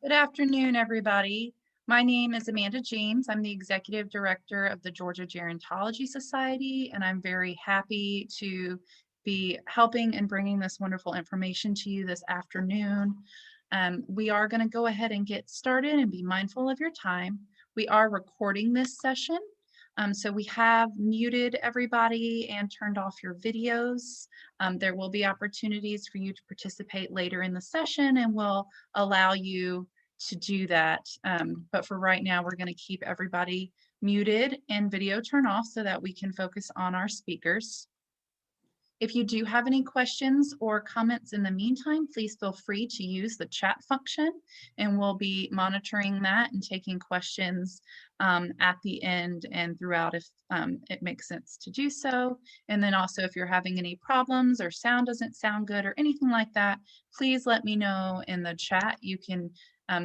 Good afternoon, everybody. My name is Amanda James. I'm the Executive Director of the Georgia Gerontology Society, and I'm very happy to be helping and bringing this wonderful information to you this afternoon. We are going to go ahead and get started and be mindful of your time. We are recording this session, so we have muted everybody and turned off your videos. There will be opportunities for you to participate later in the session, and we'll allow you to do that. But for right now, we're going to keep everybody muted and video turned off so that we can focus on our speakers. If you do have any questions or comments in the meantime, please feel free to use the chat function, and we'll be monitoring that and taking questions at the end and throughout if it makes sense to do so. And then also if you're having any problems or sound doesn't sound good or anything like that, please let me know in the chat. You can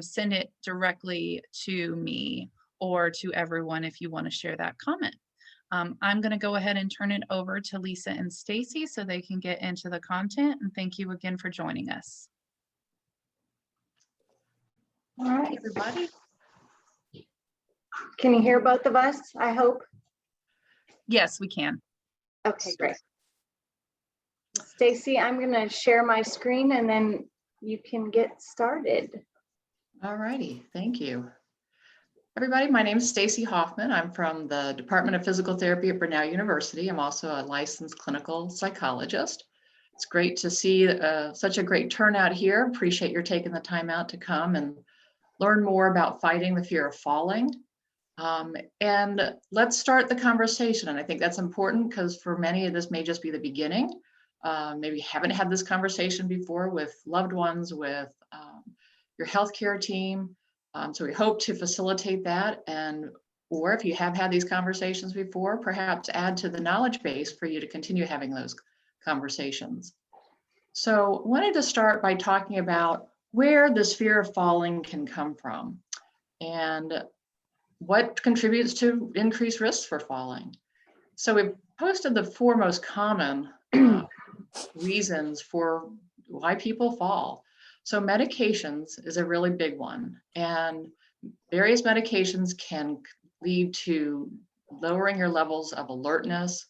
send it directly to me or to everyone if you want to share that comment. I'm going to go ahead and turn it over to Lisa and Stacy so they can get into the content, and thank you again for joining us. All right, Everybody. can you hear both of us, I hope? Yes, we can. Okay, great. Stacy, I'm going to share my screen and then you can get started. All righty, thank you. Everybody, my name is Stacy Hoffman. I'm from the Department of Physical Therapy at Brenau University. I'm also a licensed clinical psychologist. It's great to see such a great turnout here. Appreciate your taking the time out to come and learn more about fighting the fear of falling. And let's start the conversation. And I think that's important because for many of this may just be the beginning. Maybe you haven't had this conversation before with loved ones, with your healthcare team. So we hope to facilitate that, or if you have had these conversations before, perhaps add to the knowledge base for you to continue having those conversations. So I wanted to start by talking about where this fear of falling can come from and what contributes to increased risks for falling. So we've posted the 4 most common reasons for why people fall. So medications is a really big one, and various medications can lead to lowering your levels of alertness,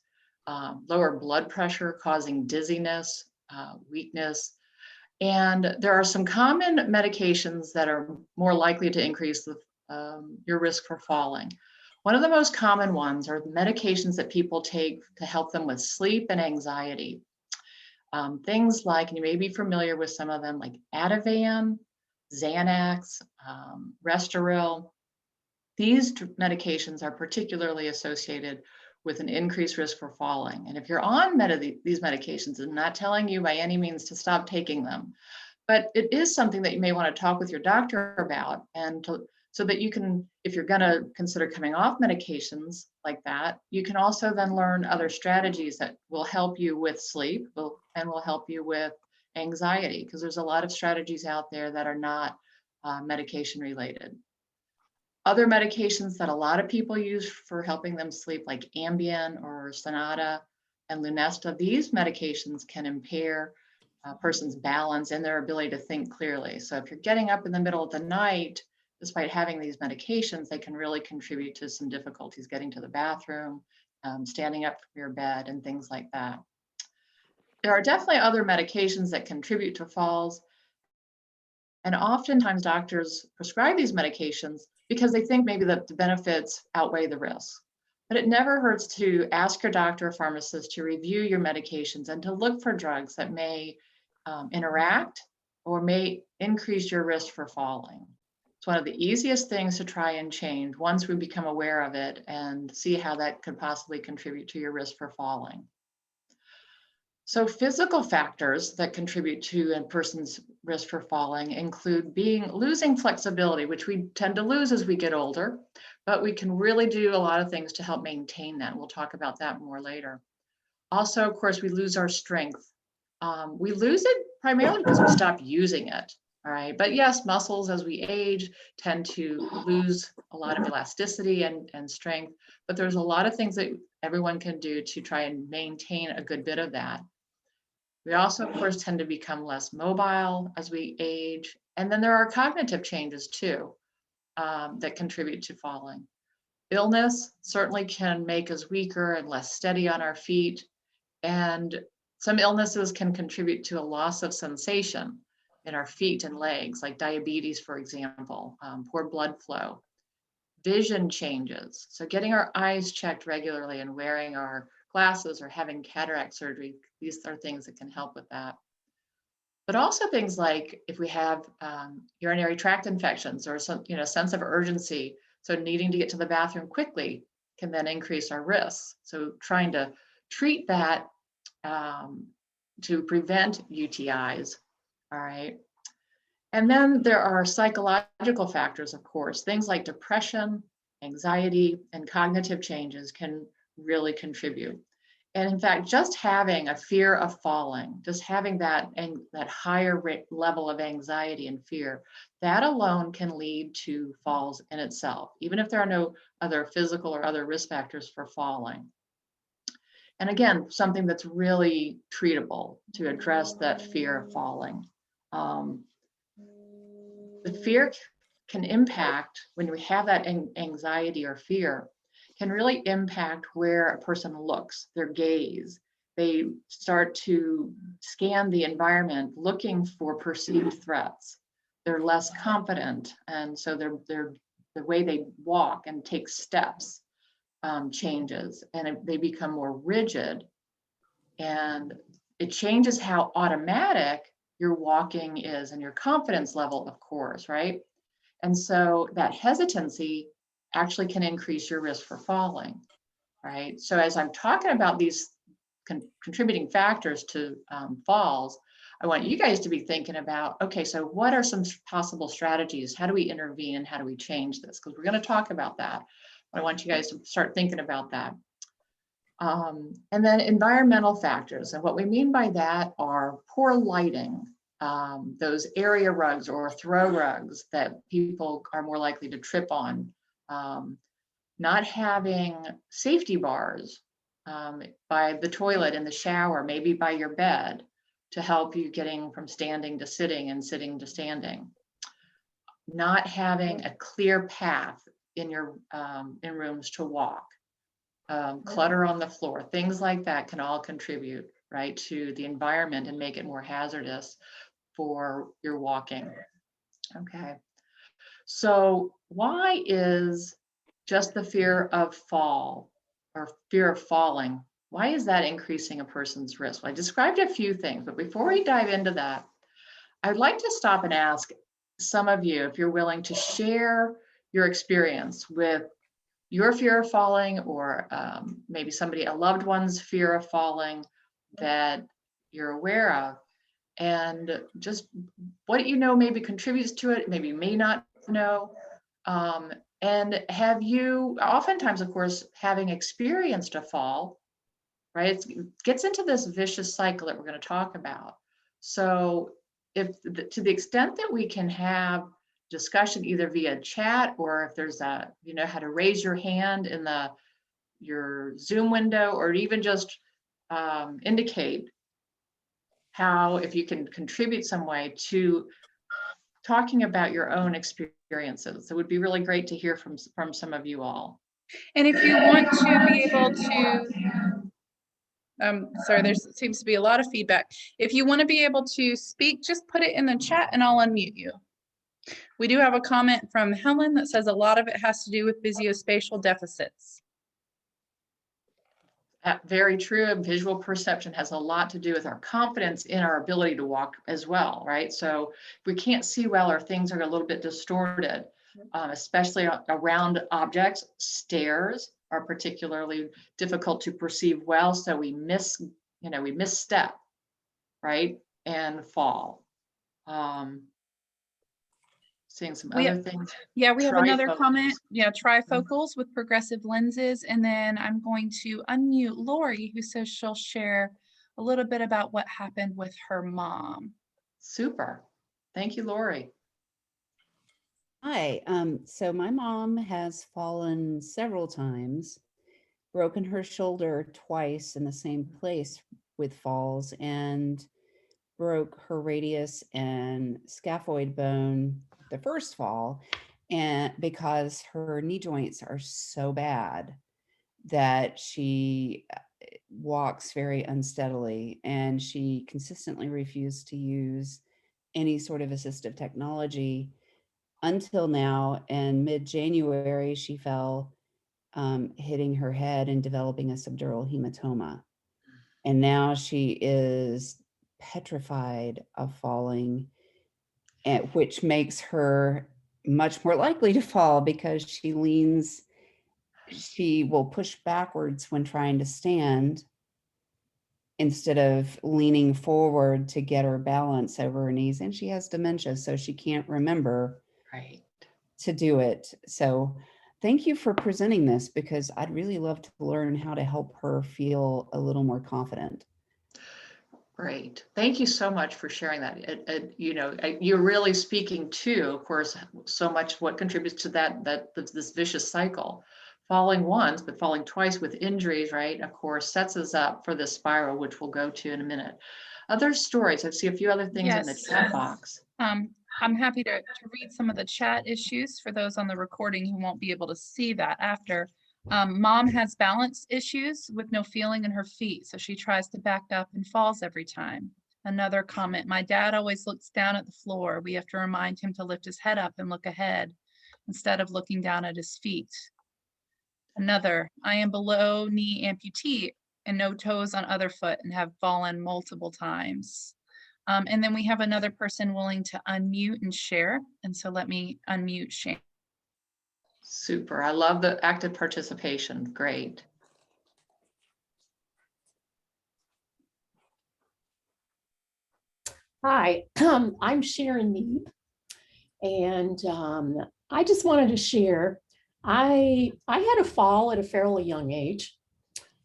lower blood pressure, causing dizziness, weakness. And there are some common medications that are more likely to increase your risk for falling. One of the most common ones are medications that people take to help them with sleep and anxiety. Things like, and you may be familiar with some of them, like Ativan, Xanax, Restoril. These medications are particularly associated with an increased risk for falling. And if you're on these medications, I'm not telling you by any means to stop taking them, but it is something that you may want to talk with your doctor about, and so that you can, if you're going to consider coming off medications like that, you can also then learn other strategies that will help you with sleep and will help you with anxiety, because there's a lot of strategies out there that are not medication related. Other medications that a lot of people use for helping them sleep, like Ambien or Sonata and Lunesta, these medications can impair a person's balance and their ability to think clearly. So if you're getting up in the middle of the night, despite having these medications, they can really contribute to some difficulties getting to the bathroom, standing up from your bed, and things like that. There are definitely other medications that contribute to falls, and oftentimes doctors prescribe these medications because they think maybe that the benefits outweigh the risks. But it never hurts to ask your doctor or pharmacist to review your medications and to look for drugs that may interact or may increase your risk for falling. It's one of the easiest things to try and change once we become aware of it and see how that could possibly contribute to your risk for falling. So physical factors that contribute to a person's risk for falling include losing flexibility, which we tend to lose as we get older, but we can really do a lot of things to help maintain that. We'll talk about that more later. Also, of course, we lose our strength. We lose it primarily because we stop using it. All right, but yes, muscles as we age tend to lose a lot of elasticity and strength, but there's a lot of things that everyone can do to try and maintain a good bit of that. We also, of course, tend to become less mobile as we age. And then there are cognitive changes too, that contribute to falling. Illness certainly can make us weaker and less steady on our feet. And some illnesses can contribute to a loss of sensation in our feet and legs, like diabetes, for example, poor blood flow. Vision changes. So getting our eyes checked regularly and wearing our glasses or having cataract surgery, these are things that can help with that. But also things like if we have urinary tract infections or some, sense of urgency, so needing to get to the bathroom quickly can then increase our risks. So trying to treat that to prevent UTIs, all right? And then there are psychological factors, of course, things like depression, anxiety, and cognitive changes can really contribute. And in fact, just having a fear of falling, just having that higher level of anxiety and fear, that alone can lead to falls in itself, even if there are no other physical or other risk factors for falling. And again, something that's really treatable to address that fear of falling. The fear can impact, when we have that anxiety or fear, can really impact where a person looks, their gaze. They start to scan the environment looking for perceived threats. They're less confident, and so the way they walk and take steps changes, and they become more rigid, and it changes how automatic your walking is and your confidence level, of course, right? And so that hesitancy actually can increase your risk for falling, right? So as I'm talking about these contributing factors to falls, I want you guys to be thinking about, okay, so what are some possible strategies? How do we intervene and how do we change this? Because we're going to talk about that. I want you guys to start thinking about that. And then environmental factors. And what we mean by that are poor lighting, those area rugs or throw rugs that people are more likely to trip on, not having safety bars by the toilet, in the shower, maybe by your bed, to help you getting from standing to sitting and sitting to standing. Not having a clear path in your in rooms to walk. Clutter on the floor, things like that can all contribute, right, to the environment and make it more hazardous for your walking. Okay, so why is just the fear of fall or fear of falling, why is that increasing a person's risk? Well, I described a few things, but before we dive into that, I'd like to stop and ask some of you if you're willing to share your experience with your fear of falling, or maybe a loved one's fear of falling that you're aware of, and just what maybe contributes to it, maybe you may not know. And have you, oftentimes, of course, having experienced a fall, right, it gets into this vicious cycle that we're going to talk about. So to the extent that we can have discussion either via chat, or if there's how to raise your hand in your Zoom window, or even just indicate how, if you can contribute some way to talking about your own experiences. It would be really great to hear from some of you all. And if you want to be able to, sorry, there seems to be a lot of feedback. If you want to be able to speak, just put it in the chat and I'll unmute you. We do have a comment from Helen that says a lot of it has to do with visuospatial deficits. Very true. Visual perception has a lot to do with our confidence in our ability to walk as well, right? So if we can't see well, or things are a little bit distorted, especially around objects. Stairs are particularly difficult to perceive well, so we misstep, right, and fall. Seeing some other things. Yeah, we have another comment. Yeah, trifocals with progressive lenses. And then I'm going to unmute Lori, who says she'll share a little bit about what happened with her mom. Super. Thank you, Lori. Hi. So my mom has fallen several times, broken her shoulder twice in the same place with falls, and broke her radius and scaphoid bone the first fall, and because her knee joints are so bad that she walks very unsteadily, and she consistently refused to use any sort of assistive technology until now. And mid-January, she fell, hitting her head and developing a subdural hematoma. And now she is petrified of falling, which makes her much more likely to fall because she will push backwards when trying to stand instead of leaning forward to get her balance over her knees. And she has dementia, so she can't remember Right. to do it. So thank you for presenting this, because I'd really love to learn how to help her feel a little more confident. Great. Thank you so much for sharing that. You're really speaking to, of course, so much what contributes to this vicious cycle. Falling once, but falling twice with injuries, right, of course, sets us up for this spiral, which we'll go to in a minute. Other stories, I see a few other things in the Yes. chat box. I'm happy to read some of the chat issues for those on the recording who won't be able to see that after. Mom has balance issues with no feeling in her feet, so she tries to back up and falls every time. Another comment, my dad always looks down at the floor. We have to remind him to lift his head up and look ahead instead of looking down at his feet. Another, I am below knee amputee and no toes on other foot and have fallen multiple times. And then we have another person willing to unmute and share. And so let me unmute Shane. Super. I love the active participation. Great. Hi, I'm Sharon Neeb, and I just wanted to share. I had a fall at a fairly young age,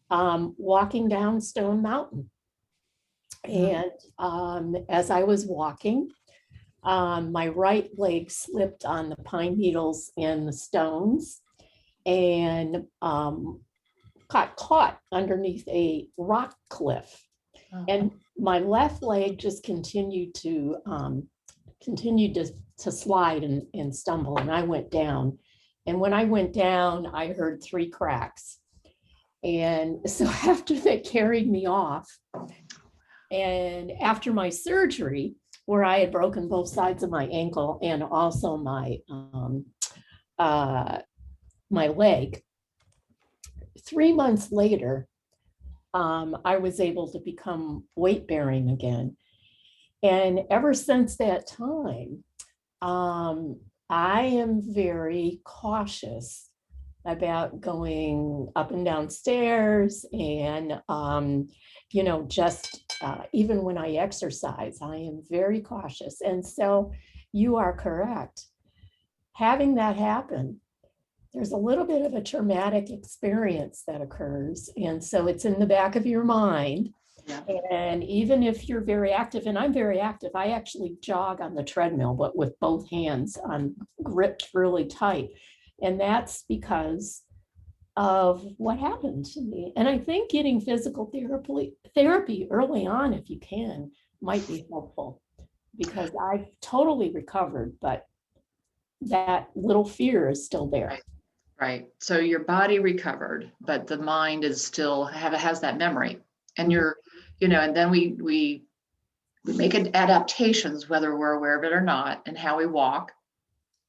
walking down Stone Mountain, and as I was walking, my right leg slipped on the pine needles and the stones, and got caught underneath a rock cliff. And my left leg just continued to slide and stumble, and I went down. And when I went down, I heard 3 cracks. And so after they carried me off, and after my surgery, where I had broken both sides of my ankle and also my leg, 3 months later, I was able to become weight bearing again. And ever since that time, I am very cautious about going up and down stairs, and, even when I exercise, I am very cautious. And so you are correct. Having that happen, there's a little bit of a traumatic experience that occurs. And so it's in the back of your mind. Yeah. And even if you're very active, and I'm very active, I actually jog on the treadmill, but with both hands gripped really tight. And that's because of what happened to me. And I think getting physical therapy early on, if you can, might be helpful, because I've totally recovered, but that little fear is still there. Right. So your body recovered, but the mind is still has that memory. And you're, and then we make adaptations, whether we're aware of it or not, and how we walk.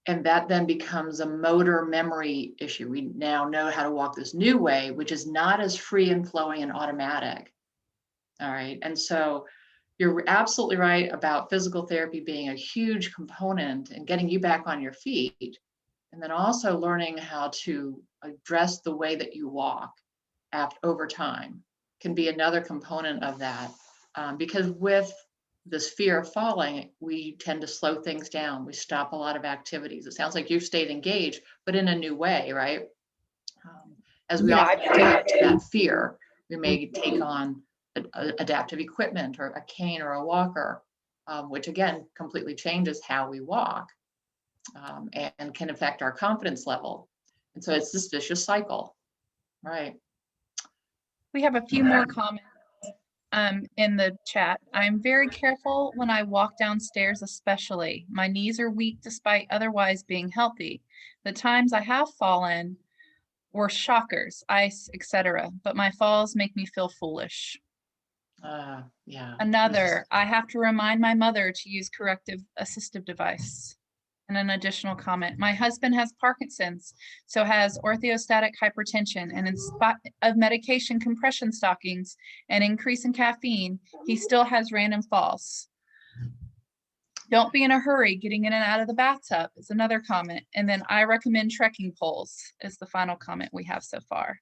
And that then becomes a motor memory issue. We now know how to walk this new way, which is not as free and flowing and automatic. All right. And so you're absolutely right about physical therapy being a huge component in getting you back on your feet. And then also learning how to address the way that you walk over time can be another component of that. Because with this fear of falling, we tend to slow things down. We stop a lot of activities. It sounds like you've stayed engaged, but in a new way, right? As we often adapt to that fear, we may take on adaptive equipment or a cane or a walker, which again, completely changes how we walk. And can affect our confidence level. And so it's this vicious cycle, right? We have a few more comments. in the chat. I'm very careful when I walk downstairs, especially. My knees are weak despite otherwise being healthy. The times I have fallen were shockers, ice, etc. But my falls make me feel foolish. Yeah. Another, I have to remind my mother to use corrective assistive device. And an additional comment, my husband has Parkinson's, so has orthostatic hypertension, and in spite of medication compression stockings and increase in caffeine, he still has random falls. Don't be in a hurry getting in and out of the bathtub is another comment. And then I recommend trekking poles is the final comment we have so far.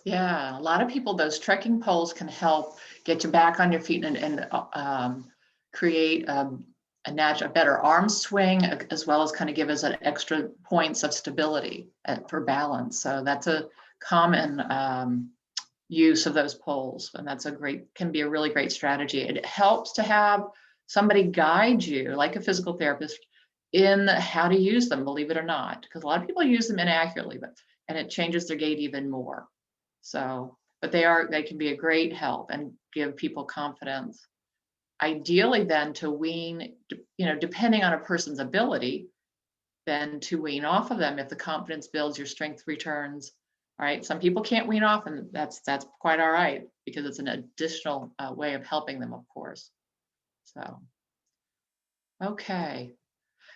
Yeah, a lot of people, those trekking poles can help get you back on your feet and create a better arm swing, as well as kind of give us an extra points of stability for balance. So that's a common use of those poles, and that's can be a really great strategy. It helps to have somebody guide you, like a physical therapist, in how to use them, believe it or not, because a lot of people use them inaccurately, and it changes their gait even more. So, but they can be a great help and give people confidence. Ideally then to wean, depending on a person's ability, then to wean off of them if the confidence builds, your strength returns. All right, some people can't wean off, and that's quite all right, because it's an additional way of helping them, of course. So, okay.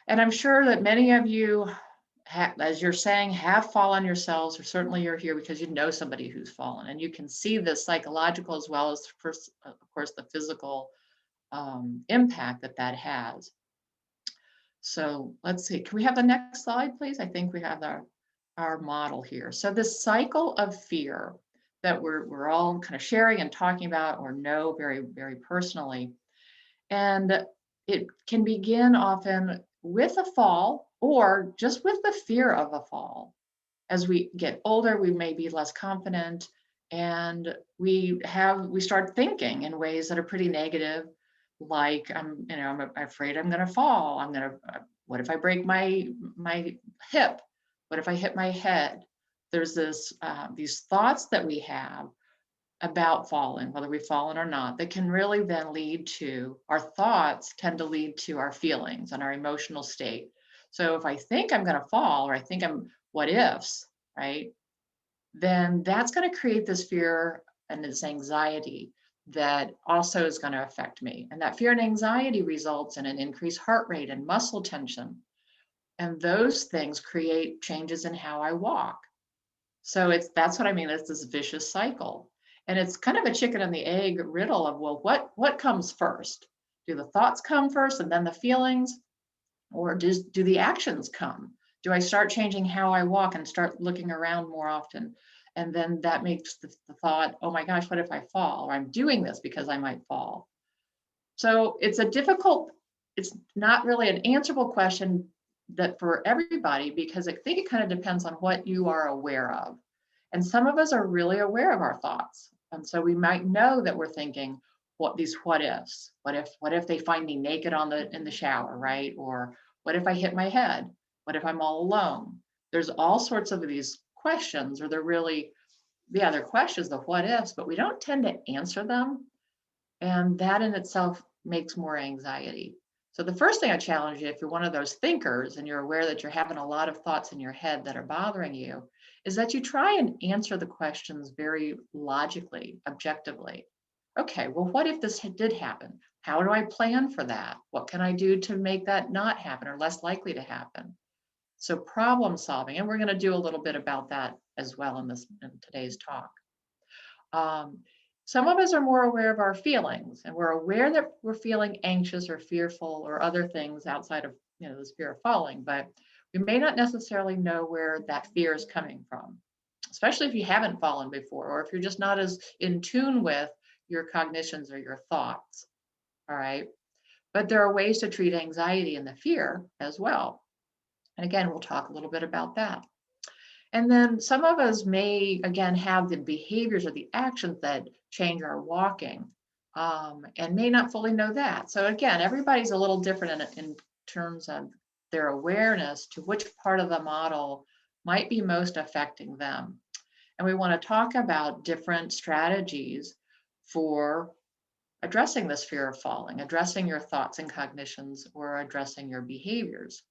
And I'm sure that many of you, as you're saying, have fallen yourselves, or certainly you're here because you know somebody who's fallen, and you can see the psychological as well as, of course, the physical impact that has. So let's see, can we have the next slide, please? I think we have our model here. So this cycle of fear that we're all kind of sharing and talking about, or know very, very personally. And it can begin often with a fall, or just with the fear of a fall. As we get older, we may be less confident, and we start thinking in ways that are pretty negative, like I'm afraid I'm going to fall. What if I break my hip? What if I hit my head? There's these thoughts that we have about falling, whether we've fallen or not, that can really then lead to, our thoughts tend to lead to our feelings and our emotional state. So if I think I'm going to fall, or I think what ifs, right? Then that's going to create this fear and this anxiety that also is going to affect me. And that fear and anxiety results in an increased heart rate and muscle tension. And those things create changes in how I walk. So that's what I mean. It's this vicious cycle. And it's kind of a chicken and the egg riddle of, well, what comes first? Do the thoughts come first and then the feelings? Or do the actions come? Do I start changing how I walk and start looking around more often? And then that makes the thought, oh my gosh, what if I fall? Or I'm doing this because I might fall. So it's not really an answerable question that for everybody, because I think it kind of depends on what you are aware of. And some of us are really aware of our thoughts. And so we might know that we're thinking what ifs. What if they find me naked in the shower, right? Or what if I hit my head? What if I'm all alone? There's all sorts of these questions, or they're questions, the what ifs, but we don't tend to answer them. And that in itself makes more anxiety. So the first thing I challenge you, if you're one of those thinkers and you're aware that you're having a lot of thoughts in your head that are bothering you, is that you try and answer the questions very logically, objectively. Okay, well, what if this did happen? How do I plan for that? What can I do to make that not happen or less likely to happen? So problem solving, and we're going to do a little bit about that as well in today's talk. Some of us are more aware of our feelings, and we're aware that we're feeling anxious or fearful or other things outside of this fear of falling, but we may not necessarily know where that fear is coming from, especially if you haven't fallen before, or if you're just not as in tune with your cognitions or your thoughts. All right. But there are ways to treat anxiety and the fear as well. And again, we'll talk a little bit about that. And then some of us may, again, have the behaviors or the actions that change our walking, and may not fully know that. So again, everybody's a little different in terms of their awareness to which part of the model might be most affecting them. And we want to talk about different strategies for addressing this fear of falling, addressing your thoughts and cognitions, or addressing your behaviors.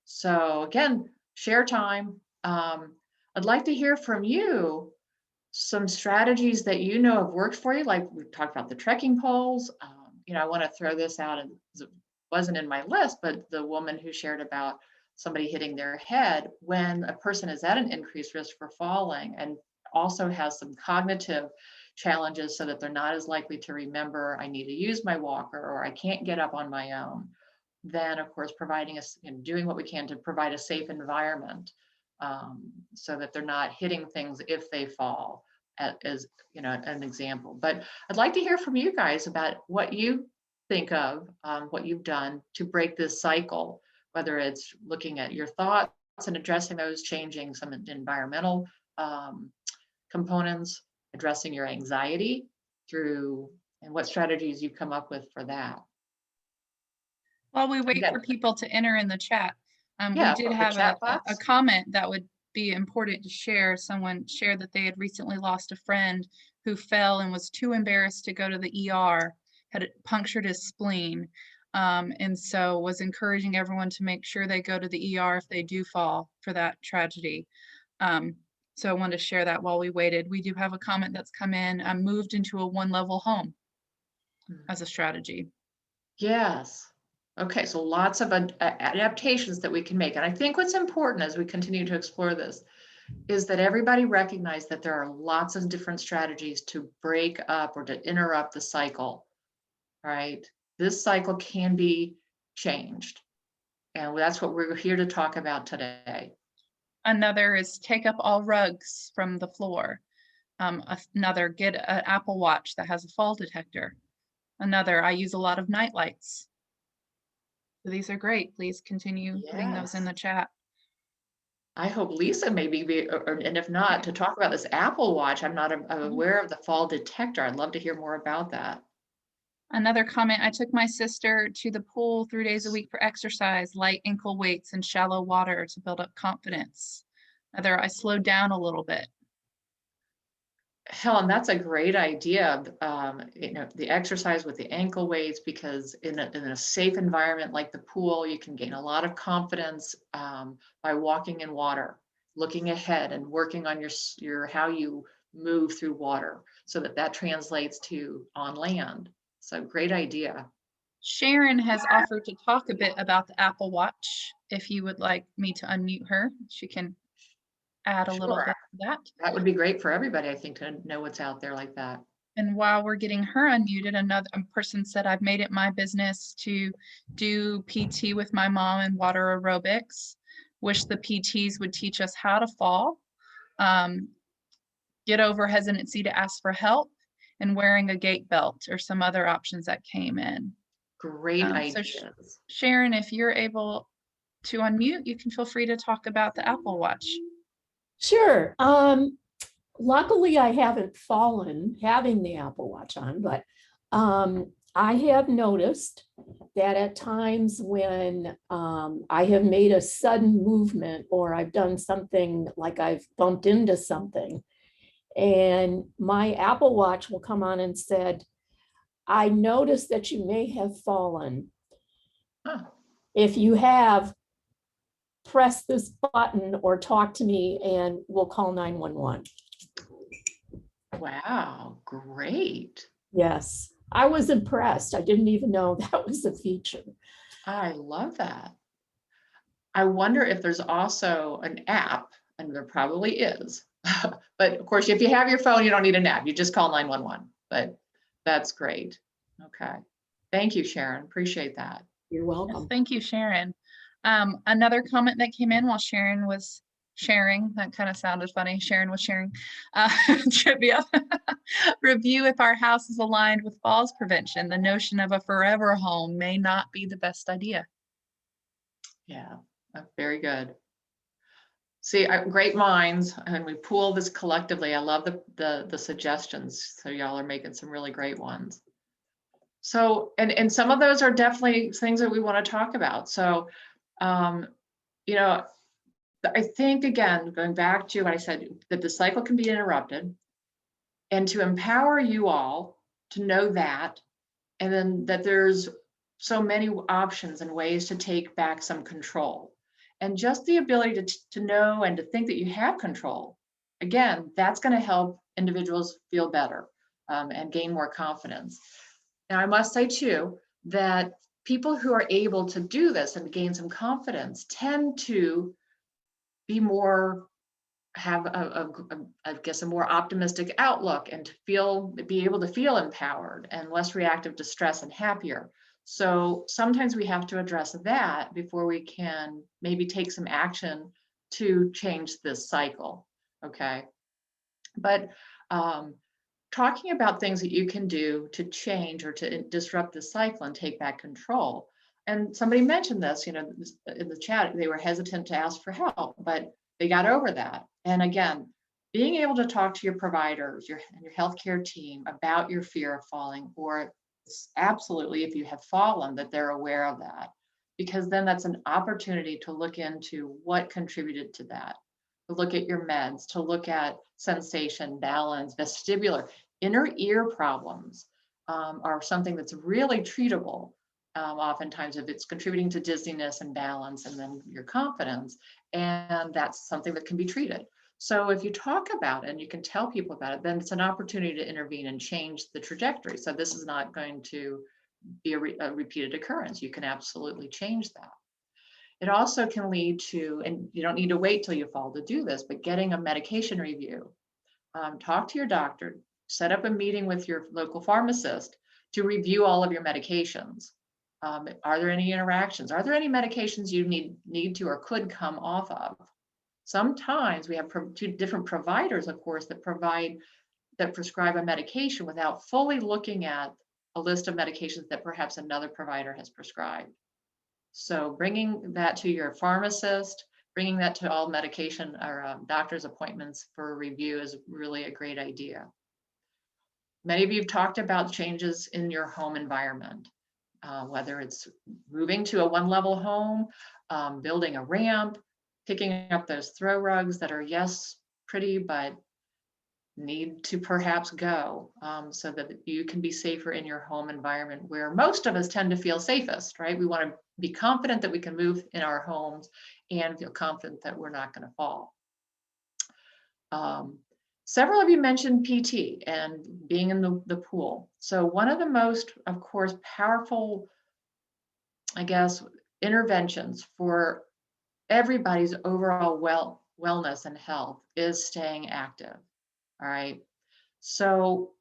So again, share time. I'd like to hear from you some strategies that you know have worked for you. Like we've talked about the trekking poles. I want to throw this out, and it wasn't in my list, but the woman who shared about somebody hitting their head when a person is at an increased risk for falling and also has some cognitive challenges so that they're not as likely to remember, I need to use my walker, or I can't get up on my own. Then of course, providing us, doing what we can to provide a safe environment so that they're not hitting things if they fall, as an example. But I'd like to hear from you guys about what you think of, what you've done to break this cycle, whether it's looking at your thoughts and addressing those, changing some environmental components, addressing your anxiety and what strategies you've come up with for that. While we wait Again, for people to enter in the chat, yeah, we did the have chat a box. comment that would be important to share. Someone shared that they had recently lost a friend who fell and was too embarrassed to go to the ER, had punctured his spleen, and so was encouraging everyone to make sure they go to the ER if they do fall for that tragedy. So I wanted to share that while we waited. We do have a comment that's come in, moved into a one-level home as a strategy. Yes. Okay, so lots of adaptations that we can make. And I think what's important as we continue to explore this is that everybody recognize that there are lots of different strategies to break up or to interrupt the cycle, right? This cycle can be changed. And that's what we're here to talk about today. Another is take up all rugs from the floor. Another, get an Apple Watch that has a fall detector. Another, I use a lot of night lights. So these are great. Please continue putting those in the chat. I hope Lisa maybe, and if not, to talk about this Apple Watch. I'm not aware of the fall detector. I'd love to hear more about that. Another comment, I took my sister to the pool 3 days a week for exercise, light ankle weights and shallow water to build up confidence. Another, I slowed down a little bit. Helen, that's a great idea. The exercise with the ankle weights, because in a safe environment like the pool, you can gain a lot of confidence by walking in water, looking ahead and working on your how you move through water so that translates to on land. So great idea. Sharon has offered to talk a bit about the Apple Watch. If you would like me to unmute her, she can add a little bit to that. That would be great for everybody, I think, to know what's out there like that. And while we're getting her unmuted, another person said, I've made it my business to do PT with my mom and water aerobics. Wish the PTs would teach us how to fall, get over hesitancy to ask for help, and wearing a gait belt or some other options that came in. Great ideas. So Sharon, if you're able to unmute, you can feel free to talk about the Apple Watch. Sure. Luckily, I haven't fallen having the Apple Watch on, but I have noticed that at times when I have made a sudden movement or I've done something like I've bumped into something, and my Apple Watch will come on and said, I noticed that you may have fallen. Huh. If you have, press this button or talk to me and we'll call 911. Wow, great. Yes, I was impressed. I didn't even know that was a feature. I love that. I wonder if there's also an app, and there probably is. But of course, if you have your phone, you don't need an app. You just call 911. But that's great. Okay. Thank you, Sharon. Appreciate that. You're welcome. Yes, thank you, Sharon. Another comment that came in while Sharon was sharing, that kind of sounded funny. Sharon was sharing trivia. Review if our house is aligned with falls prevention. The notion of a forever home may not be the best idea. Yeah, very good. See, great minds, and we pool this collectively. I love the suggestions. So y'all are making some really great ones. So, and some of those are definitely things that we want to talk about. So, I think, again, going back to what I said, that the cycle can be interrupted, and to empower you all to know that, and then that there's so many options and ways to take back some control. And just the ability to know and to think that you have control, again, that's going to help individuals feel better and gain more confidence. Now, I must say too, that people who are able to do this and gain some confidence tend to be more, have I guess, a more optimistic outlook, and to be able to feel empowered and less reactive to stress and happier. So sometimes we have to address that before we can maybe take some action to change this cycle. Okay. But talking about things that you can do to change or to disrupt the cycle and take back control. And somebody mentioned this, in the chat, they were hesitant to ask for help, but they got over that. And again, being able to talk to your providers, your healthcare team about your fear of falling, or absolutely, if you have fallen, that they're aware of that, because then that's an opportunity to look into what contributed to that, to look at your meds, to look at sensation, balance, vestibular, inner ear problems are something that's really treatable. Oftentimes, if it's contributing to dizziness and balance and then your confidence, and that's something that can be treated. So if you talk about it and you can tell people about it, then it's an opportunity to intervene and change the trajectory. So this is not going to be a repeated occurrence. You can absolutely change that. It also can lead to, and you don't need to wait till you fall to do this, but getting a medication review. Talk to your doctor, set up a meeting with your local pharmacist to review all of your medications. Are there any interactions? Are there any medications you need to or could come off of? Sometimes we have two different providers, of course, that prescribe a medication without fully looking at a list of medications that perhaps another provider has prescribed. So bringing that to your pharmacist, bringing that to all medication or doctor's appointments for review is really a great idea. Many of you have talked about changes in your home environment, whether it's moving to a one-level home, building a ramp, picking up those throw rugs that are, yes, pretty, but need to perhaps go, so that you can be safer in your home environment, where most of us tend to feel safest, right? We want to be confident that we can move in our homes and feel confident that we're not going to fall. Several of you mentioned PT and being in the pool. So one of the most, of course, powerful, I guess, interventions for everybody's overall wellness and health is staying active. All right. So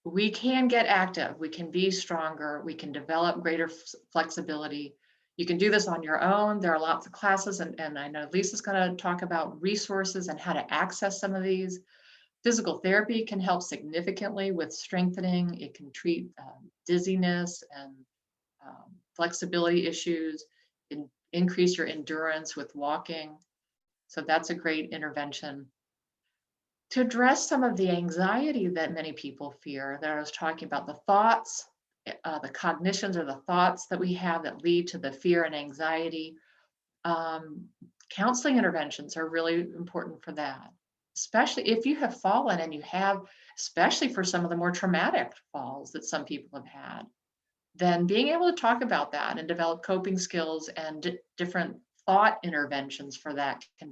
we can get active, we can be stronger, we can develop greater flexibility. You can do this on your own. There are lots of classes, and I know Lisa's going to talk about resources and how to access some of these. Physical therapy can help significantly with strengthening. It can treat dizziness and flexibility issues, increase your endurance with walking. So that's a great intervention. To address some of the anxiety that many people fear, that I was talking about, the thoughts, the cognitions or the thoughts that we have that lead to the fear and anxiety, counseling interventions are really important for that. Especially if you have fallen and you have, especially for some of the more traumatic falls that some people have had, then being able to talk about that and develop coping skills and different thought interventions for that can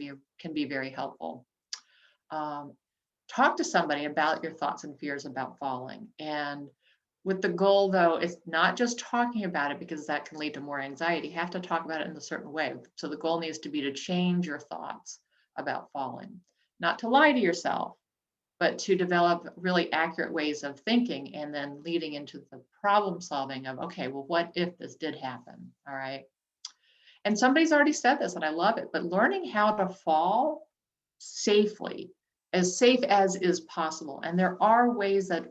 be very helpful. Talk to somebody about your thoughts and fears about falling. And with the goal, though, it's not just talking about it, because that can lead to more anxiety. You have to talk about it in a certain way. So the goal needs to be to change your thoughts about falling, not to lie to yourself, but to develop really accurate ways of thinking, and then leading into the problem solving of, okay, well, what if this did happen? All right. And somebody's already said this, and I love it, but learning how to fall safely, as safe as is possible. And there are ways that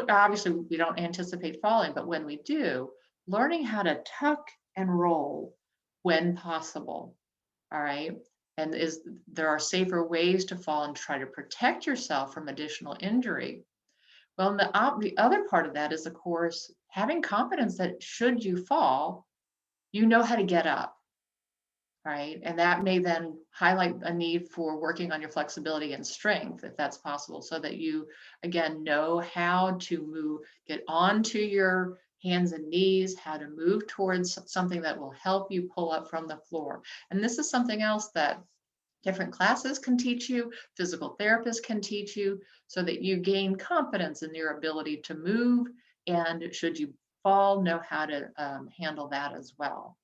obviously we don't anticipate falling, but when we do, learning how to tuck and roll when possible. All right. And there are safer ways to fall and try to protect yourself from additional injury. Well, and the other part of that is, of course, having confidence that should you fall, you know how to get up. right? And that may then highlight a need for working on your flexibility and strength, if that's possible, so that you, again, know how to move, get onto your hands and knees, how to move towards something that will help you pull up from the floor. And this is something else that different classes can teach you, physical therapists can teach you, so that you gain confidence in your ability to move, and should you fall, know how to handle that as well.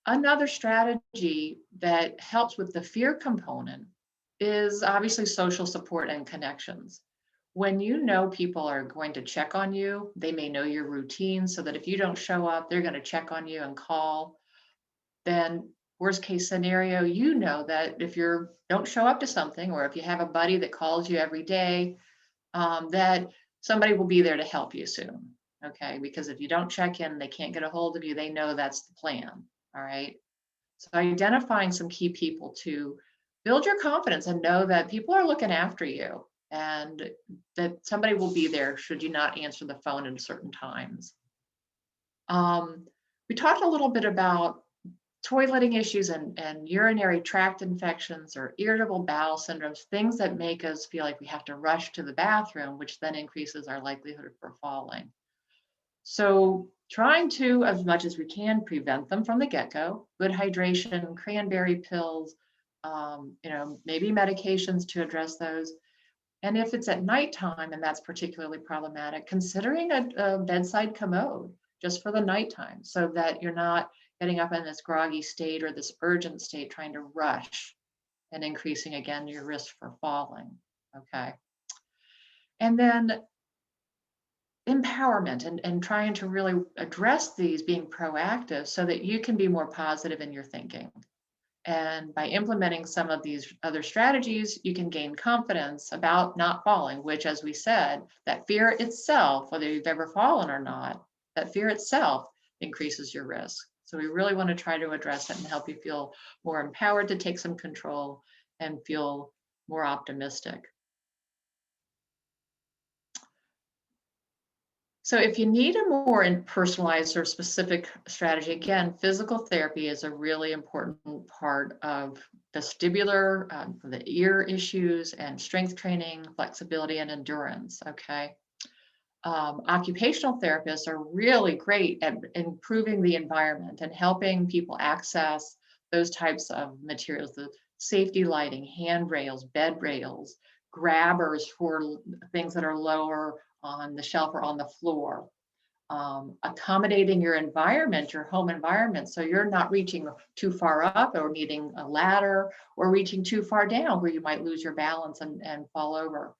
Another strategy that helps with the fear component is obviously social support and connections. When you know people are going to check on you, they may know your routine, so that if you don't show up, they're going to check on you and call. Then worst case scenario, you know that if you don't show up to something, or if you have a buddy that calls you every day, that somebody will be there to help you soon. Okay, because if you don't check in, they can't get a hold of you. They know that's the plan. All right. So identifying some key people to build your confidence and know that people are looking after you, and that somebody will be there should you not answer the phone at certain times. We talked a little bit about toileting issues and urinary tract infections or irritable bowel syndromes, things that make us feel like we have to rush to the bathroom, which then increases our likelihood for falling. So trying to, as much as we can, prevent them from the get-go. Good hydration, cranberry pills, maybe medications to address those. And if it's at nighttime and that's particularly problematic, considering a bedside commode just for the nighttime, so that you're not getting up in this groggy state or this urgent state trying to rush and increasing again your risk for falling. Okay. And then empowerment and trying to really address these, being proactive so that you can be more positive in your thinking. And by implementing some of these other strategies, you can gain confidence about not falling, which, as we said, that fear itself, whether you've ever fallen or not, that fear itself increases your risk. So we really want to try to address it and help you feel more empowered to take some control and feel more optimistic. So if you need a more personalized or specific strategy, again, physical therapy is a really important part of vestibular, the ear issues, and strength training, flexibility, and endurance, okay? Occupational therapists are really great at improving the environment and helping people access those types of materials, the safety lighting, handrails, bed rails, grabbers for things that are lower on the shelf or on the floor, accommodating your environment, your home environment, so you're not reaching too far up or needing a ladder, or reaching too far down where you might lose your balance and fall over.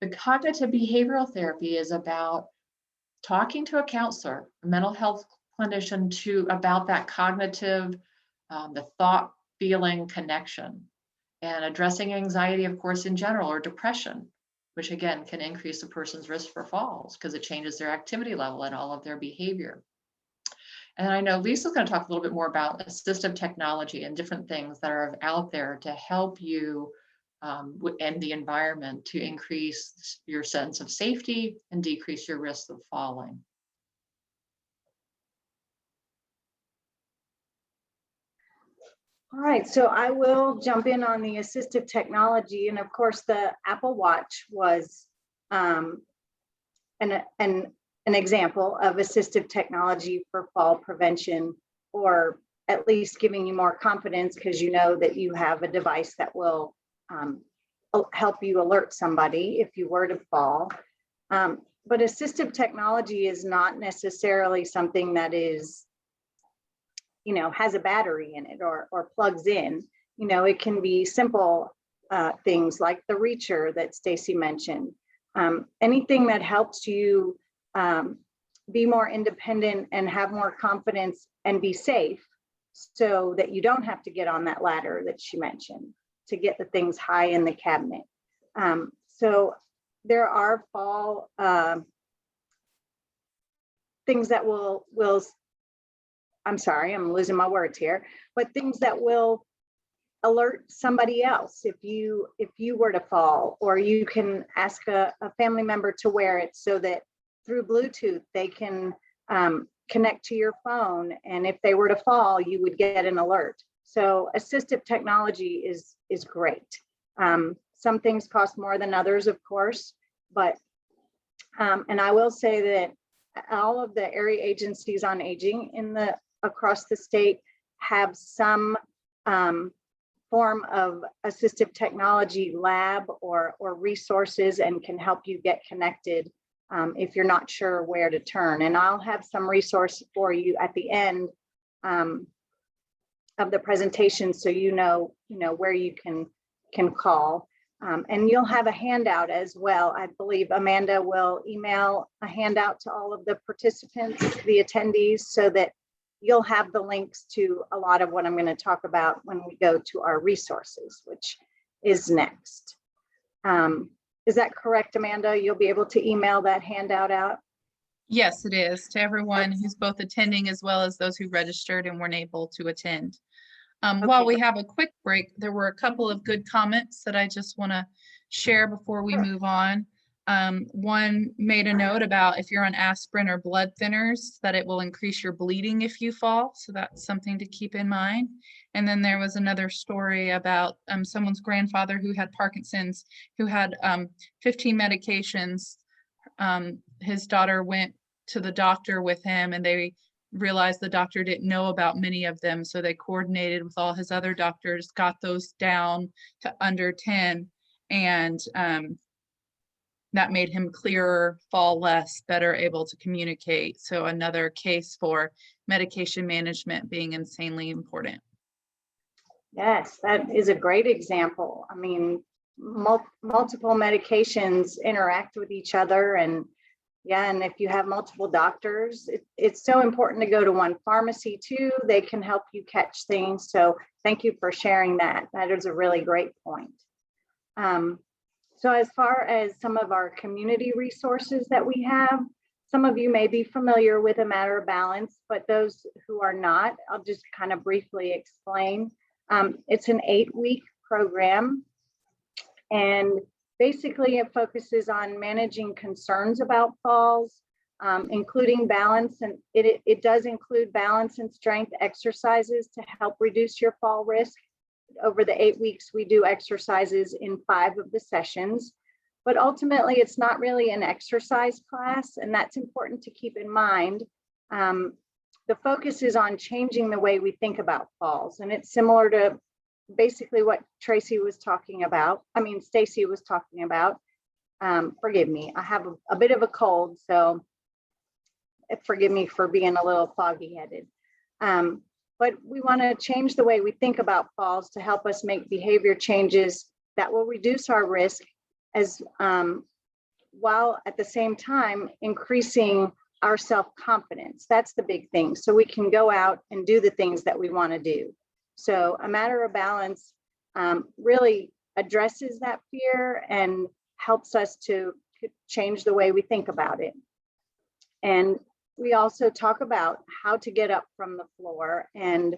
The cognitive behavioral therapy is about talking to a counselor, a mental health clinician, about that cognitive, the thought feeling connection, and addressing anxiety, of course, in general, or depression, which again can increase a person's risk for falls because it changes their activity level and all of their behavior. And I know Lisa's going to talk a little bit more about assistive technology and different things that are out there to help you and the environment to increase your sense of safety and decrease your risk of falling. All right, so I will jump in on the assistive technology. And of course, the Apple Watch was an example of assistive technology for fall prevention, or at least giving you more confidence because you know that you have a device that will help you alert somebody if you were to fall. But assistive technology is not necessarily something that is, has a battery in it or plugs in. It can be simple things like the reacher that Stacy mentioned. Anything that helps you be more independent and have more confidence and be safe, so that you don't have to get on that ladder that she mentioned to get the things high in the cabinet. So there are fall things that will I'm sorry, I'm losing my words here, but things that will alert somebody else if you were to fall, or you can ask a family member to wear it so that through Bluetooth they can connect to your phone, and if they were to fall, you would get an alert. So assistive technology is great. Some things cost more than others, of course, but and I will say that all of the area agencies on aging across the state have some form of assistive technology lab or resources, and can help you get connected if you're not sure where to turn. And I'll have some resource for you at the end of the presentation, so you know where you can call. And you'll have a handout as well. I believe Amanda will email a handout to all of the participants, the attendees, so that you'll have the links to a lot of what I'm going to talk about when we go to our resources, which is next. Is that correct, Amanda? You'll be able to email that handout out? Yes, it is, to everyone who's both attending as well as those who registered and weren't able to attend. While we have a quick break, there were a couple of good comments that I just want to share before we move on. One made a note about if you're on aspirin or blood thinners, that it will increase your bleeding if you fall. So that's something to keep in mind. And then there was another story about someone's grandfather who had Parkinson's, who had 15 medications. His daughter went to the doctor with him, and they realized the doctor didn't know about many of them. So they coordinated with all his other doctors, got those down to under 10. And that made him clearer, fall less, better able to communicate. So another case for medication management being insanely important. Yes, that is a great example. I mean, multiple medications interact with each other, and yeah, and if you have multiple doctors, it's so important to go to one pharmacy too. They can help you catch things. So thank you for sharing that. That is a really great point. So as far as some of our community resources that we have, some of you may be familiar with A Matter of Balance, but those who are not, I'll just kind of briefly explain. It's an 8-week program, and basically it focuses on managing concerns about falls, including balance, and it does include balance and strength exercises to help reduce your fall risk. Over the 8 weeks, we do exercises in 5 of the sessions, but ultimately it's not really an exercise class, and that's important to keep in mind. The focus is on changing the way we think about falls, and it's similar to basically what Stacy was talking about. Forgive me, I have a bit of a cold, so forgive me for being a little foggy-headed. But we want to change the way we think about falls to help us make behavior changes that will reduce our risk, as while at the same time increasing our self-confidence. That's the big thing. So we can go out and do the things that we want to do. So A Matter of Balance really addresses that fear and helps us to change the way we think about it. And we also talk about how to get up from the floor, and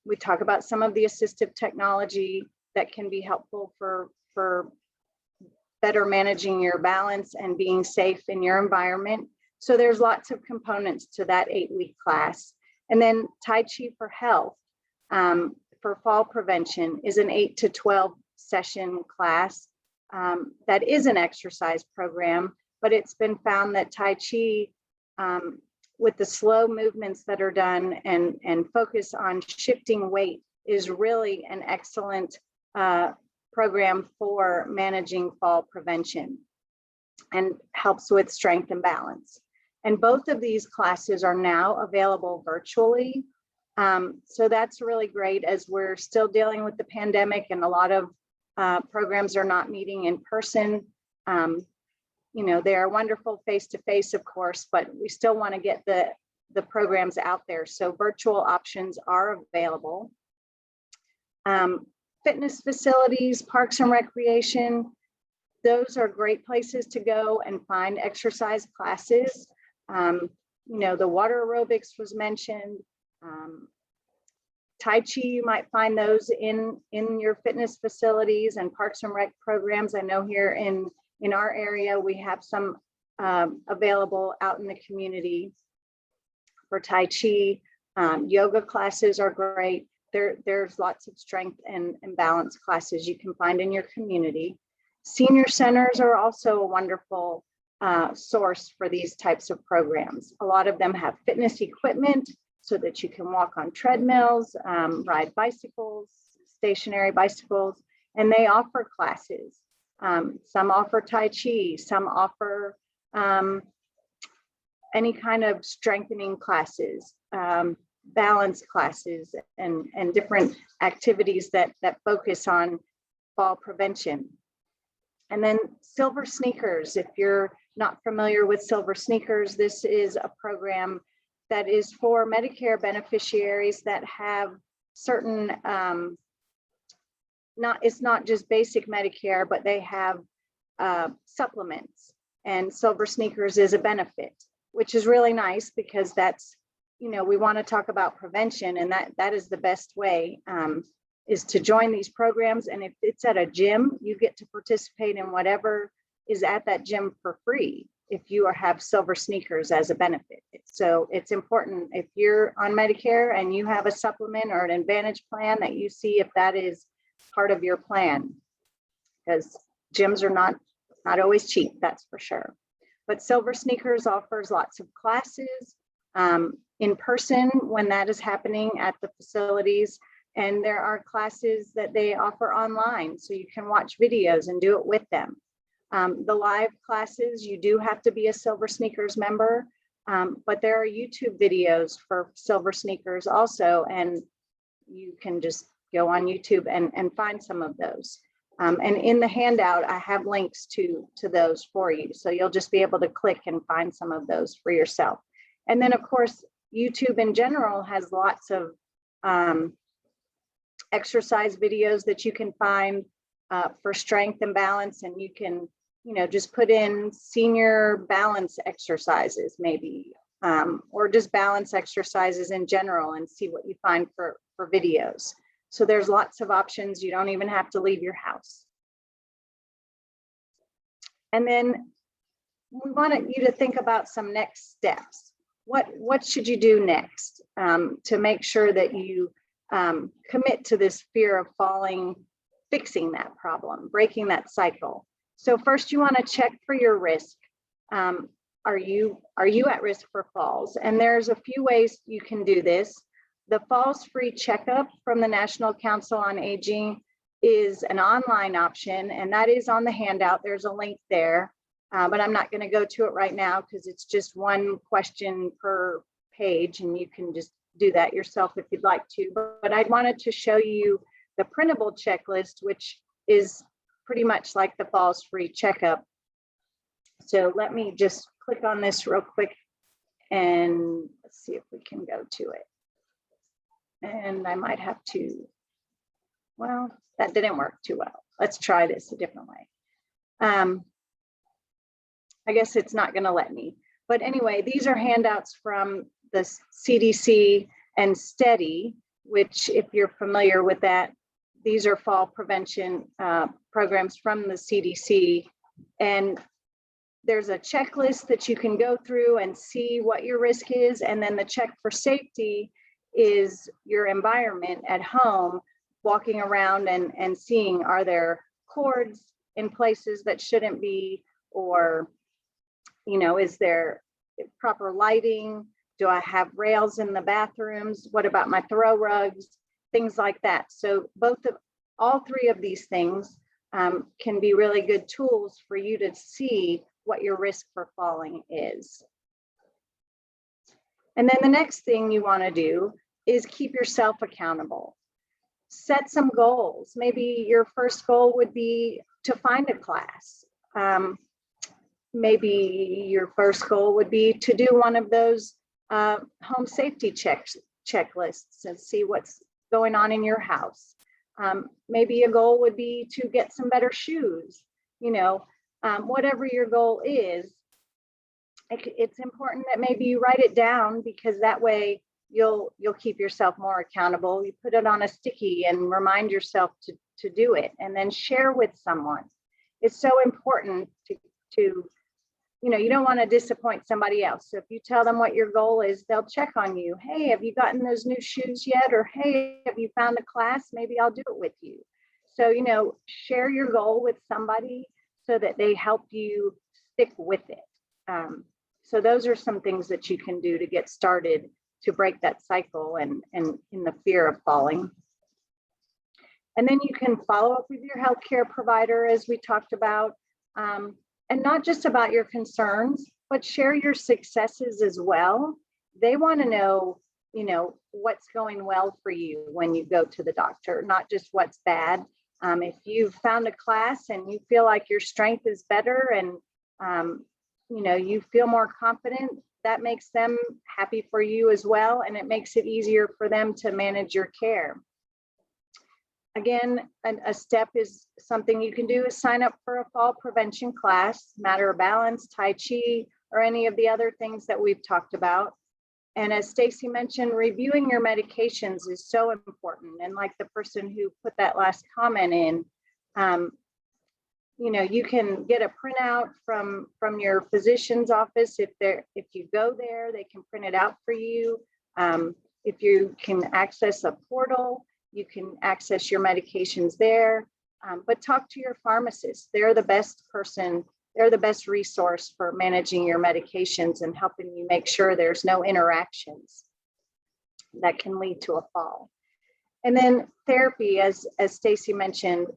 we talk about some of the assistive technology that can be helpful for better managing your balance and being safe in your environment. So there's lots of components to that 8-week class. And then Tai Chi for Health for fall prevention is an 8 to 12 session class that is an exercise program, but it's been found that Tai Chi, with the slow movements that are done and focus on shifting weight, is really an excellent program for managing fall prevention and helps with strength and balance. And both of these classes are now available virtually. So that's really great, as we're still dealing with the pandemic and a lot of programs are not meeting in person. You know, they are wonderful face-to-face, of course, but we still want to get the programs out there. So virtual options are available. Fitness facilities, parks and recreation, those are great places to go and find exercise classes. You know, the water aerobics was mentioned. Tai Chi, you might find those in your fitness facilities and parks and rec programs. I know here in our area, we have some available out in the community. for Tai Chi. Yoga classes are great. There's lots of strength and balance classes you can find in your community. Senior centers are also a wonderful source for these types of programs. A lot of them have fitness equipment so that you can walk on treadmills, ride bicycles, stationary bicycles, and they offer classes. Some offer Tai Chi, some offer any kind of strengthening classes, balance classes, and different activities that focus on fall prevention. And then Silver Sneakers, if you're not familiar with Silver Sneakers, this is a program that is for Medicare beneficiaries that have certain, it's not just basic Medicare, but they have supplements, and Silver Sneakers is a benefit, which is really nice because that's, we want to talk about prevention, and that is the best way, is to join these programs. And if it's at a gym, you get to participate in whatever is at that gym for free if you have Silver Sneakers as a benefit. So it's important, if you're on Medicare and you have a supplement or an Advantage plan, that you see if that is part of your plan, because gyms are not always cheap, that's for sure. But Silver Sneakers offers lots of classes in person when that is happening at the facilities. And there are classes that they offer online, so you can watch videos and do it with them. The live classes, you do have to be a Silver Sneakers member, but there are YouTube videos for Silver Sneakers also, and you can just go on YouTube and find some of those. And in the handout, I have links to those for you. So you'll just be able to click and find some of those for yourself. And then of course, YouTube in general has lots of exercise videos that you can find for strength and balance. And you can, just put in senior balance exercises maybe, or just balance exercises in general and see what you find for videos. So there's lots of options. You don't even have to leave your house. And then we wanted you to think about some next steps. What should you do next to make sure that you commit to this fear of falling, fixing that problem, breaking that cycle? So first you want to check for your risk. Are you at risk for falls? And there's a few ways you can do this. The Falls Free Checkup from the National Council on Aging is an online option, and that is on the handout. There's a link there, but I'm not going to go to it right now because it's just one question per page, and you can just do that yourself if you'd like to. But I wanted to show you the printable checklist, which is pretty much like the Falls Free Checkup. So let me just click on this real quick and let's see if we can go to it. And I might have to, well, that didn't work too well. Let's try this a different way. I guess it's not going to let me. But anyway, these are handouts from the CDC and STEADY, which if you're familiar with that, these are fall prevention programs from the CDC. And there's a checklist that you can go through and see what your risk is. And then the check for safety is your environment at home, walking around and seeing, are there cords in places that shouldn't be, or, is there proper lighting? Do I have rails in the bathrooms? What about my throw rugs? Things like that. So all three of these things can be really good tools for you to see what your risk for falling is. And then the next thing you want to do is keep yourself accountable. Set some goals. Maybe your first goal would be to find a class. Maybe your first goal would be to do one of those home safety checklists and see what's going on in your house. Maybe a goal would be to get some better shoes. Whatever your goal is, it's important that maybe you write it down, because that way you'll keep yourself more accountable. You put it on a sticky and remind yourself to do it, and then share with someone. It's so important to you don't want to disappoint somebody else. So if you tell them what your goal is, they'll check on you. Hey, have you gotten those new shoes yet? Or hey, have you found a class? Maybe I'll do it with you. So, share your goal with somebody so that they help you stick with it. So those are some things that you can do to get started to break that cycle and in the fear of falling. And then you can follow up with your healthcare provider, as we talked about, and not just about your concerns, but share your successes as well. They want to know, what's going well for you when you go to the doctor, not just what's bad. If you've found a class and you feel like your strength is better and, you feel more confident, that makes them happy for you as well. And it makes it easier for them to manage your care. Again, a step is something you can do is sign up for a fall prevention class, matter of balance, Tai Chi, or any of the other things that we've talked about. And as Stacy mentioned, reviewing your medications is so important. And like the person who put that last comment in, you can get a printout from your physician's office. If you go there, they can print it out for you. If you can access a portal, you can access your medications there, but talk to your pharmacist. They're the best person. They're the best resource for managing your medications and helping you make sure there's no interactions that can lead to a fall. And then therapy, as Stacy mentioned,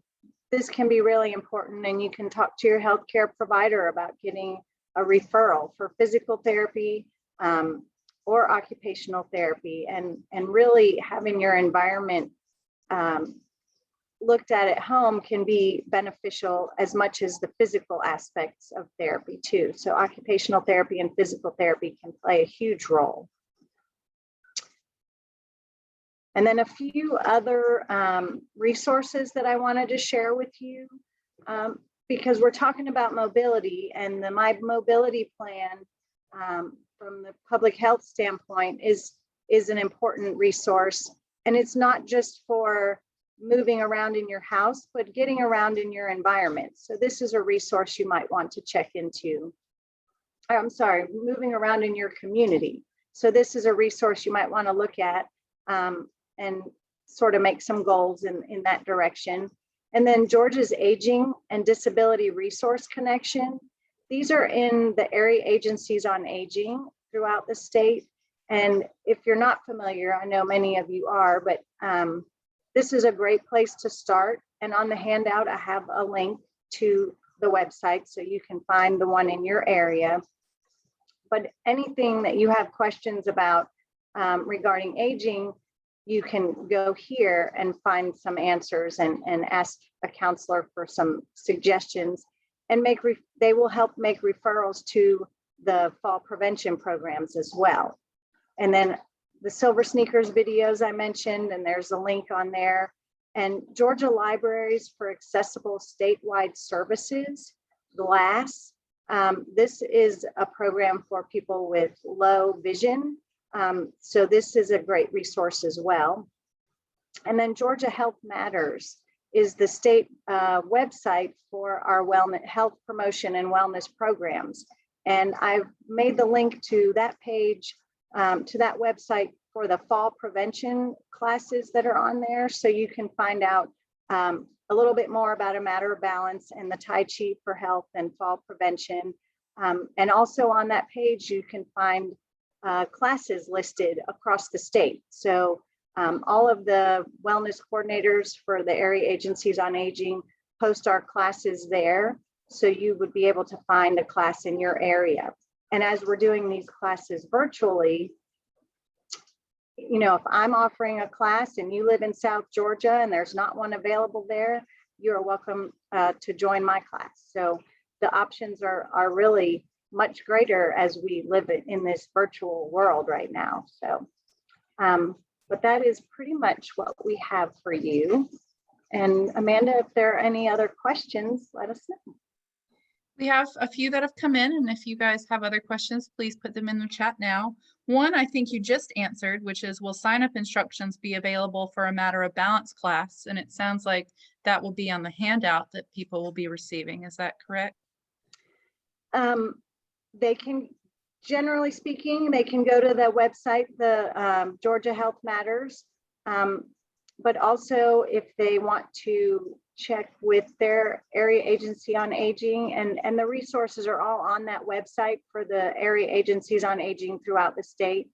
this can be really important, and you can talk to your healthcare provider about getting a referral for physical therapy or occupational therapy, and really having your environment looked at home can be beneficial as much as the physical aspects of therapy too. So occupational therapy and physical therapy can play a huge role. And then a few other resources that I wanted to share with you, because we're talking about mobility, and the My Mobility Plan from the public health standpoint is an important resource. And it's not just for moving around in your house, but getting around in your environment. So this is a resource you might want to check into. I'm sorry, moving around in your community. So this is a resource you might want to look at and sort of make some goals in that direction. And then Georgia's Aging and Disability Resource Connection. These are in the area agencies on aging throughout the state. And if you're not familiar, I know many of you are, but this is a great place to start. And on the handout, I have a link to the website so you can find the one in your area. But anything that you have questions about regarding aging, you can go here and find some answers and ask a counselor for some suggestions, and they will help make referrals to the fall prevention programs as well. And then the Silver Sneakers videos I mentioned, and there's a link on there. And Georgia Libraries for Accessible Statewide Services, GLASS. This is a program for people with low vision. So this is a great resource as well. And then Georgia Health Matters is the state website for our wellness, health promotion and wellness programs. And I've made the link to that page, to that website for the fall prevention classes that are on there. So you can find out a little bit more about a matter of balance and the Tai Chi for health and fall prevention. And also on that page, you can find classes listed across the state. So all of the wellness coordinators for the area agencies on aging post our classes there. So you would be able to find a class in your area. And as we're doing these classes virtually, if I'm offering a class and you live in South Georgia and there's not one available there, you're welcome to join my class. So the options are really much greater as we live in this virtual world right now. So, but that is pretty much what we have for you. And Amanda, if there are any other questions, let us know. We have a few that have come in, and if you guys have other questions, please put them in the chat now. One, I think you just answered, which is, will sign-up instructions be available for a matter of balance class? And it sounds like that will be on the handout that people will be receiving. Is that correct? they can, generally speaking, they can go to the website, the Georgia Health Matters. But also if they want to check with their area agency on aging, and the resources are all on that website for the area agencies on aging throughout the state.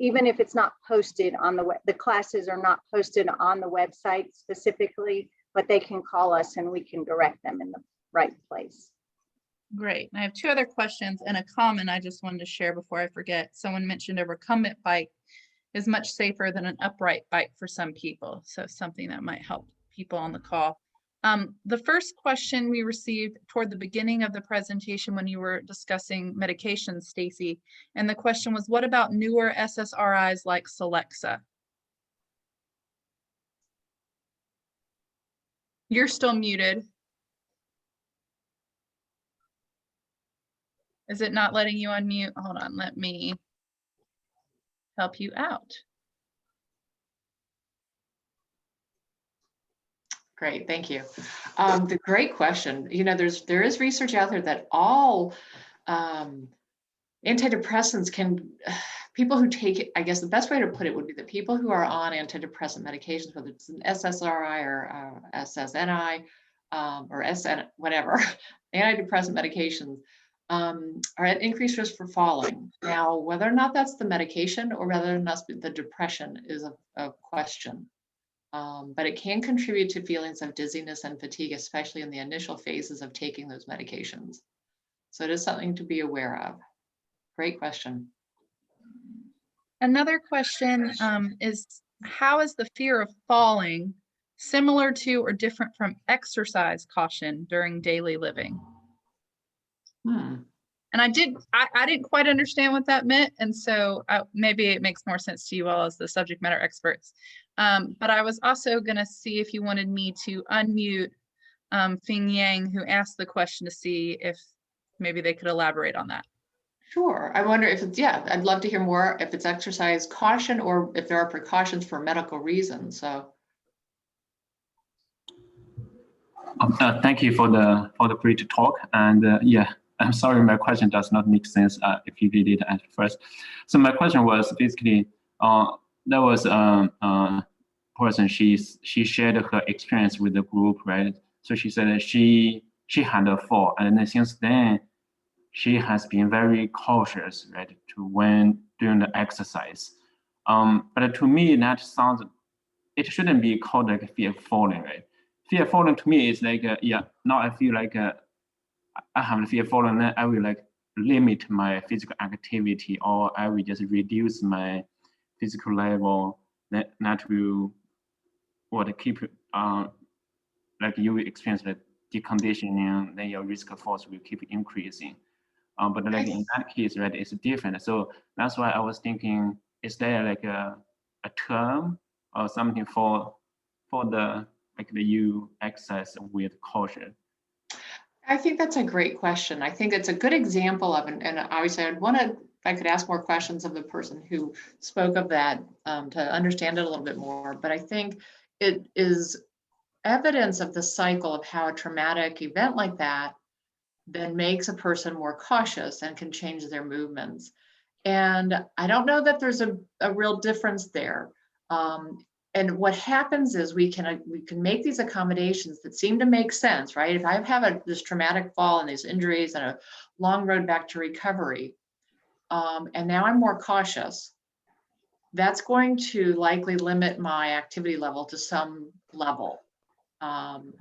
Even if it's not posted on the classes are not posted on the website specifically, but they can call us and we can direct them in the right place. Great. And I have two other questions and a comment I just wanted to share before I forget. Someone mentioned a recumbent bike is much safer than an upright bike for some people. So something that might help people on the call. The first question we received toward the beginning of the presentation when you were discussing medications, Stacy, and the question was, what about newer SSRIs like Celexa? You're still muted. Is it not letting you unmute? Hold on, let me help you out. Great, thank you. The great question. You know, there is research out there that all antidepressants can, people who take it, I guess the best way to put it would be that people who are on antidepressant medications, whether it's an SSRI or SSNI or SN, whatever, antidepressant medications, are at increased risk for falling. Now, whether or not that's the medication or whether or not the depression is a question. But it can contribute to feelings of dizziness and fatigue, especially in the initial phases of taking those medications. So it is something to be aware of. Great question. Another question is, how is the fear of falling similar to or different from exercise caution during daily living? And I didn't quite understand what that meant. And so maybe it makes more sense to you all as the subject matter experts. But I was also going to see if you wanted me to unmute Fing Yang, who asked the question, to see if maybe they could elaborate on that. Sure. I wonder if it's, yeah, I'd love to hear more if it's exercise caution or if there are precautions for medical reasons. So. Thank you for the great talk. And yeah, I'm sorry, my question does not make sense if you did it at first. So my question was basically, there was a person, she shared her experience with the group, right? So she said that she had a fall, and then since then, she has been very cautious, right, to when doing the exercise. But to me, that sounds, it shouldn't be called like fear of falling, right? Fear of falling to me is like, yeah, now I feel like I have the fear of falling, then I will like limit my physical activity, or I will just reduce my physical level. That will keep like you will experience the deconditioning, then your risk of falls will keep increasing. But like in that case, right, it's different. So that's why I was thinking, is there like a term or something for the like the you exercise with caution? I think that's a great question. I think it's a good example of, and obviously I'd want to, if I could ask more questions of the person who spoke of that to understand it a little bit more. But I think it is evidence of the cycle of how a traumatic event like that then makes a person more cautious and can change their movements. And I don't know that there's a real difference there. And what happens is we can make these accommodations that seem to make sense, right? If I have this traumatic fall and these injuries and a long road back to recovery, and now I'm more cautious, that's going to likely limit my activity level to some level. And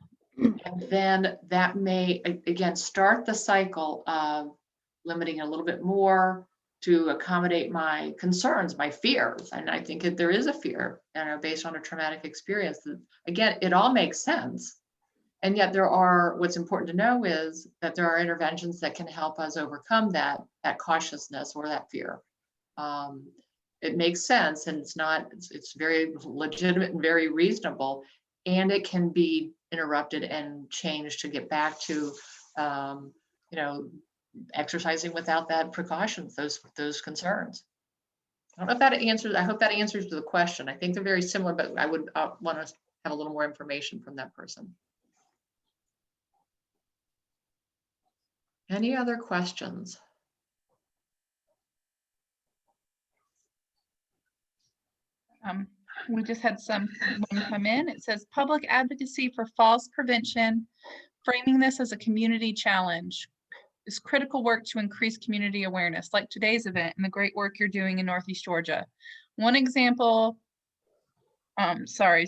then that may, again, start the cycle of limiting a little bit more to accommodate my concerns, my fears. And I think that there is a fear, based on a traumatic experience. That, again, it all makes sense. And yet what's important to know is that there are interventions that can help us overcome that cautiousness or that fear. It makes sense, and it's very legitimate and very reasonable, and it can be interrupted and changed to get back to, exercising without that precautions, those concerns. I don't know if that answers, I hope that answers the question. I think they're very similar, but I would want to have a little more information from that person. Any other questions? We just had one come in. It says public advocacy for falls prevention, framing this as a community challenge is critical work to increase community awareness, like today's event and the great work you're doing in Northeast Georgia. One example, sorry,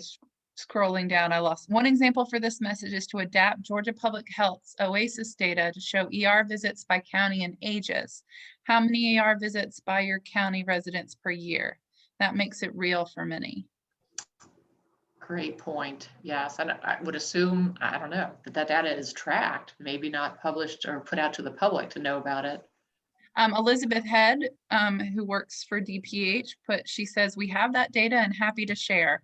scrolling down, I lost. One example for this message is to adapt Georgia Public Health's OASIS data to show ER visits by county and ages. How many ER visits by your county residents per year? That makes it real for many. Great point. Yes, and I would assume, I don't know, that data is tracked, maybe not published or put out to the public to know about it. Elizabeth Head, who works for DPH, she says, we have that data and happy to share.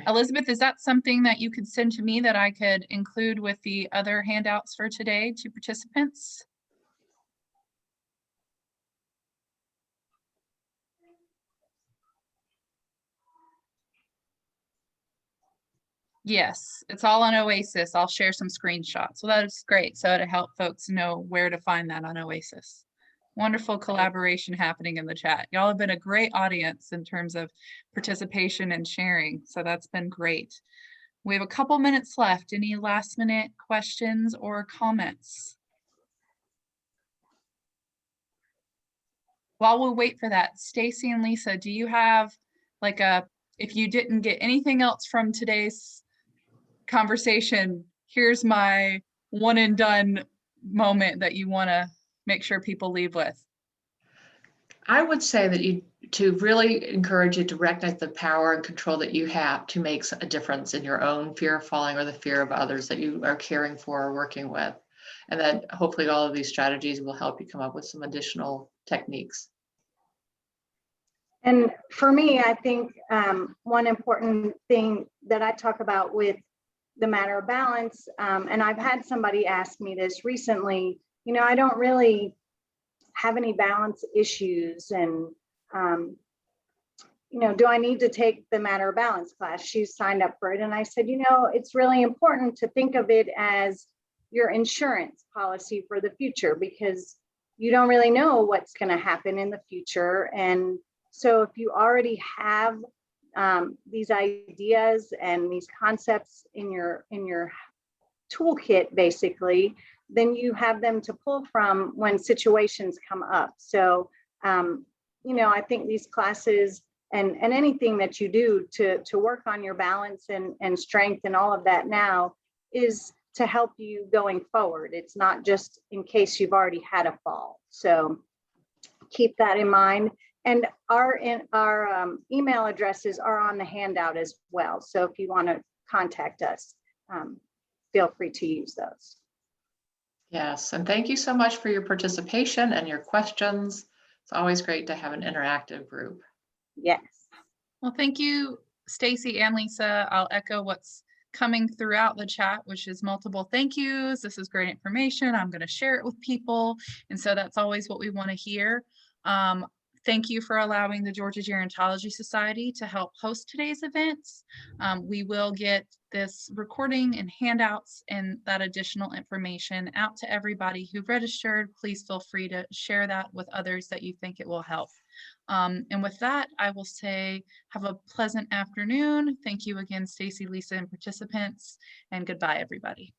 Elizabeth, is that something that you could send to me that I could include with the other handouts for today to participants? Yes, it's all on OASIS. I'll share some screenshots. So that is great. So to help folks know where to find that on OASIS. Wonderful collaboration happening in the chat. Y'all have been a great audience in terms of participation and sharing. So that's been great. We have a couple minutes left. Any last minute questions or comments? While we wait for that, Stacy and Lisa, do you have like if you didn't get anything else from today's conversation, here's my one and done moment that you want to make sure people leave with? I would say that to really encourage you to recognize the power and control that you have to make a difference in your own fear of falling or the fear of others that you are caring for or working with. And that hopefully all of these strategies will help you come up with some additional techniques. And for me, I think one important thing that I talk about with the matter of balance, and I've had somebody ask me this recently, you know, I don't really have any balance issues, and you know, do I need to take the matter of balance class? She's signed up for it. And I said, you know, it's really important to think of it as your insurance policy for the future, because you don't really know what's going to happen in the future. And so if you already have these ideas and these concepts in your toolkit, basically, then you have them to pull from when situations come up. So, you know, I think these classes and anything that you do to work on your balance and strength and all of that now is to help you going forward. It's not just in case you've already had a fall. So keep that in mind. And our email addresses are on the handout as well. So if you want to contact us, feel free to use those. Yes, and thank you so much for your participation and your questions. It's always great to have an interactive group. Yes. Well, thank you, Stacy and Lisa. I'll echo what's coming throughout the chat, which is multiple thank yous. This is great information. I'm going to share it with people. And so that's always what we want to hear. Thank you for allowing the Georgia Gerontology Society to help host today's events. We will get this recording and handouts and that additional information out to everybody who registered. Please feel free to share that with others that you think it will help. And with that, I will say have a pleasant afternoon. Thank you again, Stacy, Lisa, and participants, and goodbye, everybody.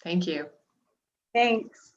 Thank you. Thanks.